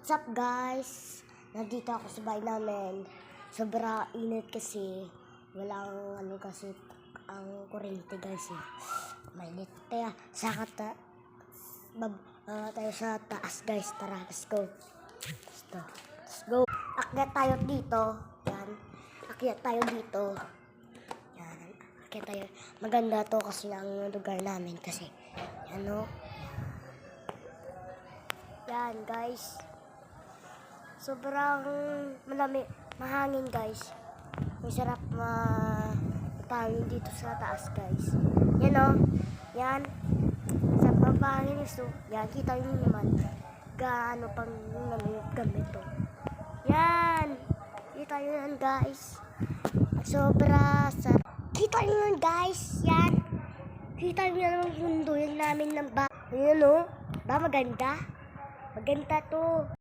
What's up guys? Nandito ako sa bahay namin. Sobra init kasi. Walang kasi ang kuryente guys eh. Mainit tayo. Saka tayo sa taas guys. Tara, let's go. Let's go. Akyat tayo dito. Yan. Akyat tayo dito. Yan. Akyat tayo. Maganda to kasi ang lugar namin kasi. Yan o. Yan guys. Sobrang mahangin guys. Masarap mapangin dito sa taas guys. Yan o. Yan. Sa mapangin ito. Yan. Kita nyo naman. Gaano pang gamit to. Yan. Kita nyo yan guys. Sobra sarap. Kita nyo yan guys. Yan. Kita nyo yan ang mundo. Yan namin ng ba. Yan o. Ba maganda? Maganda to.